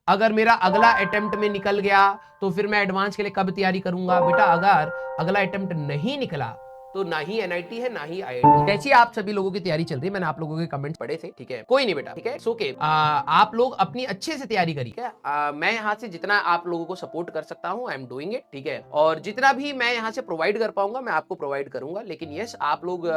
अगर मेरा अगला अटेम्प्ट में निकल गया तो फिर मैं एडवांस के लिए कब तैयारी करूंगा? बेटा अगर अगला अटेम्प्ट नहीं निकला तो ना ही एनआईटी है ना ही आईआईटी। कैसी आप सभी लोगों की तैयारी चल रही है? मैंने आप लोगों के कमेंट्स पढ़े थे, ठीक है, कोई नहीं बेटा, ठीक है, सो के आप लोग अपनी अच्छे से तैयारी करिए, ठीक है। मैं यहाँ से जितना आप लोगों को सपोर्ट कर सकता हूँ आई एम डूइंग इट, ठीक है, और जितना भी मैं यहाँ से प्रोवाइड कर पाऊंगा मैं आपको प्रोवाइड करूंगा। लेकिन यस, आप लोग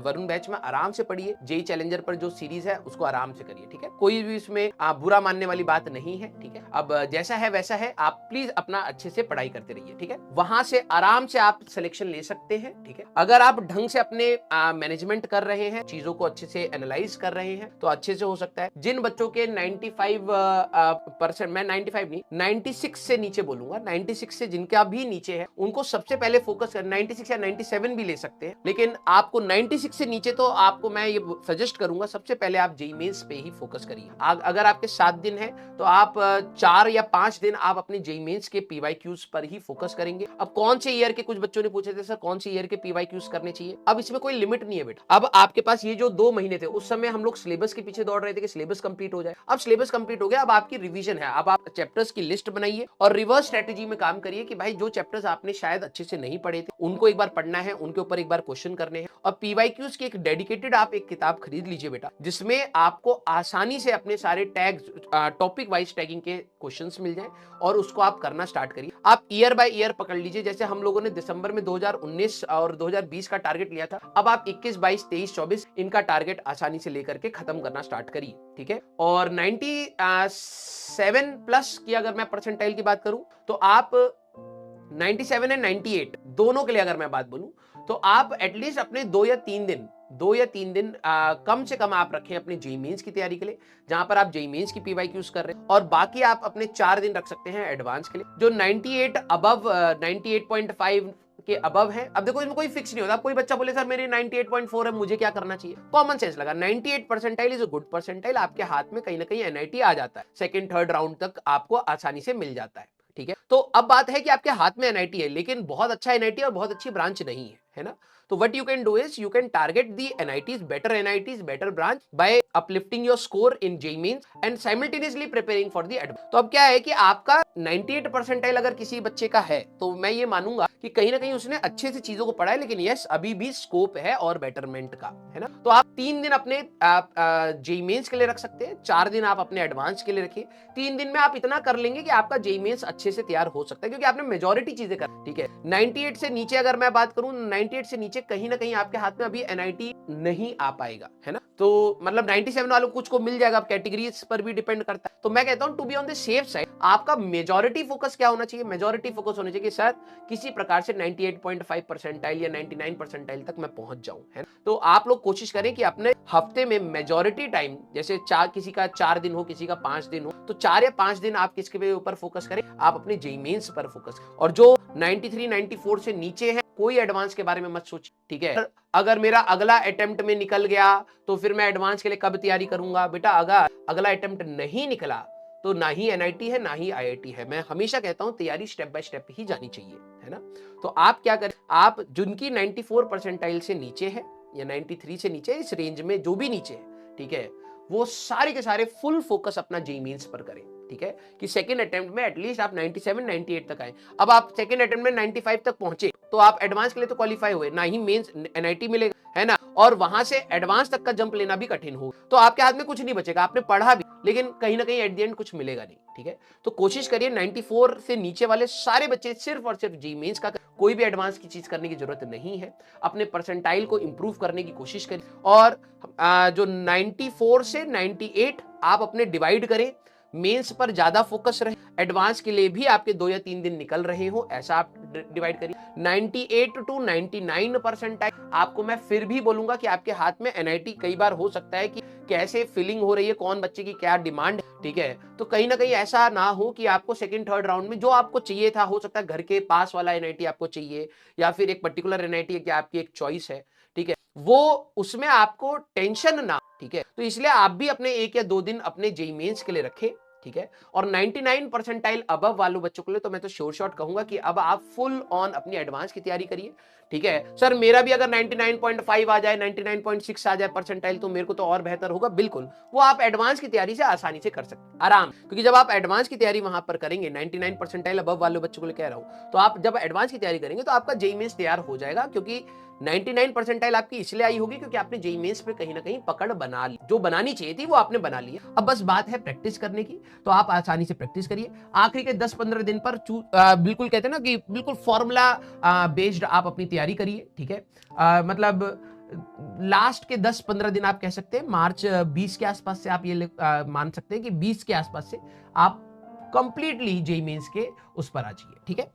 वरुण बैच में आराम से पढ़िए, जेई चैलेंजर पर जो सीरीज है उसको आराम से करिए, ठीक है, कोई भी इसमें बुरा मानने वाली बात नहीं है, ठीक है। अब जैसा है वैसा है, आप प्लीज अपना अच्छे से पढ़ाई करते रहिए, ठीक है, वहां से आराम से आप सिलेक्शन ले सकते हैं, ठीक है। अगर आप ढंग से अपने मैनेजमेंट कर रहे हैं, चीजों को अच्छे से एनालाइज कर रहे हैं तो अच्छे से हो सकता है। जिन बच्चों के 95% मैं 95 नहीं 96 से नीचे बोलूंगा, 96 से जिनका भी नीचे है उनको सबसे पहले फोकस कर, 96 या 97 भी ले सकते हैं, लेकिन आपको 96 से नीचे तो आपको मैं ये सजेस्ट करूंगा सबसे पहले आप जेईई मेंस पे ही फोकस करिए। अगर आपके 7 दिन है तो आप 4 या 5 दिन आप अपने जेईई मेंस के पीवाईक्यूज पर ही फोकस करेंगे। अब कौन से ईयर के, कुछ बच्चों ने पूछे थे सर कौन से ईयर के पीवाईक्यूज करने चाहिए, अब इसमें कोई लिमिट नहीं है बेटा। अब आपके पास ये जो 2 महीने थे उस समय हम लोग सिलेबस के पीछे दौड़ रहे थे कि सिलेबस कंप्लीट हो जाए। अब सिलेबस कंप्लीट हो गया, अब आपकी रिवीजन है। अब आप चैप्टर्स की लिस्ट बनाइए और रिवर्स स्ट्रेटेजी में काम करिए कि भाई जो चैप्टर्स आपने शायद अच्छे से नहीं पढ़े थे उनको एक बार पढ़ना है, उनके ऊपर एक बार क्वेश्चन करने हैं। और पीवाईक्यूज की एक डेडिकेटेड आप एक किताब खरीद लीजिए बेटा, जिसमें आपको आसानी से अपने सारे टैग्स, टॉपिक वाइज टैगिंग के क्वेश्चंस मिल जाए और उसको आप करना स्टार्ट करिए। आप ईयर बाय ईयर पकड़ लीजिए, जैसे हम लोगों ने दिसंबर में 2019 और 2020 का टारगेट लिया था, अब आप 21, 22, 23, 24 इनका टारगेट आसानी से लेकर के खत्म करना स्टार्ट करिए, ठीक है। और 97 प्लस की अगर मैं परसेंटाइल की बात करूं तो आप 97 एंड 98 दोनों के लिए अगर मैं बात बोलूं तो आप एटलीस्ट अपने 2 या 3 दिन कम से कम आप रखें अपने जेईई मेंस की तैयारी के लिए, जहां पर आप जेईई मेंस की पीवाईक्यूज कर रहे हैं, और बाकी आप अपने 4 दिन रख सकते हैं एडवांस के लिए। जो 98 अबव 98.5 के अबव है, अब देखो इसमें कोई फिक्स नहीं होता। कोई बच्चा बोले सर मेरी 98.4 है, मुझे क्या करना चाहिए? कॉमन सेंस लगा, 98 percentile is a good percentile, आपके हाथ में कहीं ना कहीं एनआईटी आ जाता है, सेकंड थर्ड राउंड तक आपको आसानी से मिल जाता है, ठीक है। तो अब बात है कि आपके हाथ में एनआईटी है लेकिन बहुत अच्छा एनआईटी और बहुत अच्छी ब्रांच नहीं है ना। तो what you can do is you can target the NITs, better branch by uplifting your score in JEE Mains and simultaneously preparing for the advanced। तो अब क्या है कि आपका 98 परसेंटाइल अगर किसी बच्चे का है तो मैं ये मानूंगा कि कहीं ना कहीं उसने अच्छे से चीजों को पढ़ा है, लेकिन यस अभी भी स्कोप है और बेटरमेंट का, है ना। तो आप 3 दिन अपने जेईई मेंस के लिए रख सकते हैं, 4 दिन आप अपने एडवांस के लिए रखिए। 3 दिन में आप इतना कर लेंगे कि आपका जेईई मेंस अच्छे से तैयार हो सकता है, क्योंकि आपने मेजॉरिटी चीजें कर, ठीक है। 98 से नीचे अगर मैं बात करूं, 98 से नीचे कहीं ना कहीं आपके हाथ में अभी एनआईटी नहीं आ पाएगा, है ना। तो मतलब 97 वालों कुछ को मिल जाएगा, कैटेगरीज पर भी डिपेंड करता है। तो मैं कहता हूं to be on the safe side आपका मेजॉरिटी फोकस क्या होना चाहिए? मेजॉरिटी फोकस होना चाहिए कि सर किसी प्रकार से 98.5 परसेंटाइल या 99 परसेंटाइल तक मैं पहुंच जाऊं, है ना। तो आप लोग कोशिश करें कि अपने हफ्ते में मेजॉरिटी टाइम, जैसे किसी का 4 दिन हो, किसी का 5 दिन हो, तो 4 या 5 दिन आप किसके ऊपर फोकस करें? आप अपने जेईई मेंस पर फोकस। और जो 93, 94 से नीचे है कोई एडवांस के बारे में मत सोचिए, ठीक है। अगर मेरा अगला अटेम्प्ट में निकल गया तो फिर मैं एडवांस के लिए कब तैयारी करूंगा? बेटा अगर अगला अटेम्प्ट नहीं निकला तो ना ही एनआईटी है ना ही आईआईटी है। मैं हमेशा कहता हूं तैयारी स्टेप बाय स्टेप ही जानी चाहिए, है ना। तो आप क्या करें, आप जिनकी 94 परसेंटाइल से नीचे है या 93 से नीचे, इस रेंज में जो भी नीचे है, ठीक है, वो सारे के सारे फुल फोकस अपना जेईई मेंस पर करें, ठीक है, कि सेकंड अटेम्प्ट में एटलीस्ट आप 97, 98 तक आए। अब आप सेकंड अटेम्प्ट में 95 तक पहुंचे तो आप एडवांस के लिए तो क्वालिफाई हुए, ना ही मेंस एनआईटी मिलेगा, है ना, और वहां से एडवांस तक का जंप लेना भी कठिन हो, तो आपके हाथ में कुछ नहीं बचेगा। आपने पढ़ा भी लेकिन कहीं ना कहीं एट द एंड कुछ मिलेगा नहीं, ठीक है। तो कोशिश करिए 94 से नीचे वाले सारे बच्चे सिर्फ और सिर्फ जेईई मेंस का, कोई भी एडवांस की चीज करने की जरूरत नहीं है। अपने परसेंटाइल को इंप्रूव करने की कोशिश करिए, और जो 94 से 98 आप अपने डिवाइड करें, मेंस पर ज्यादा फोकस रहे, एडवांस के लिए भी आपके 2 या 3 दिन निकल रहे हो, ऐसा आप डिवाइड करिए। 98 टू 99 परसेंटाइल आपको मैं फिर भी बोलूंगा कि आपके हाथ में एनआईटी कई बार हो सकता है कि कैसे फीलिंग हो रही है, कौन बच्चे की क्या डिमांड, ठीक है। तो कहीं ना कहीं ऐसा ना हो कि आपको सेकंड थर्ड राउंड में जो आपको चाहिए था, हो सकता है घर के पास वाला एनआईटी आपको चाहिए या फिर एक पर्टिकुलर एनआईटी है कि आपकी एक चॉइस है, ठीक है, वो उसमें आपको टेंशन ना, ठीक है। तो इसलिए आप भी अपने 1 या 2 दिन अपने जेईई मेंस के लिए रखें, ठीक है। और 99 परसेंटाइल अबव वालों बच्चों के लिए तो मैं तो श्योर शॉट कहूंगा कि अब आप फुल ऑन अपनी एडवांस की तैयारी करिए, ठीक है। सर मेरा भी अगर 99.5 आ जाए, 99.6 आ जाए परसेंटाइल तो मेरे को तो और बेहतर होगा, बिल्कुल वो आप एडवांस की तैयारी से आसानी से कर सकते हैं, आराम। क्योंकि जब आप एडवांस की तैयारी वहां पर करेंगे, 99 परसेंटाइल अबव वालों बच्चों को लिए कह रहा हूं, तो आप जब एडवांस की तैयारी करेंगे तो आपका जेईई मेंस तैयार हो जाएगा। क्योंकि 99 परसेंटाइल आपकी इसलिए आई होगी क्योंकि आपने जेईई मेंस पे कहीं ना कहीं पकड़ बना ली, जो बनानी चाहिए थी वो आपने बना ली। अब बस बात है प्रैक्टिस करने की, तो आप आसानी से प्रैक्टिस करिए। आखिरी के 10-15 दिन पर बिल्कुल कहते हैं ना कि बिल्कुल फॉर्मूला बेस्ड आप अपनी तैयारी करिए, ठीक है। मतलब लास्ट के 10-15 दिन आप कह सकते हैं, मार्च 20 के आसपास से आप ये मान सकते हैं कि 20 के आसपास से आप कंप्लीटली जेईई मेंस के उस पर आ जाइए, ठीक है।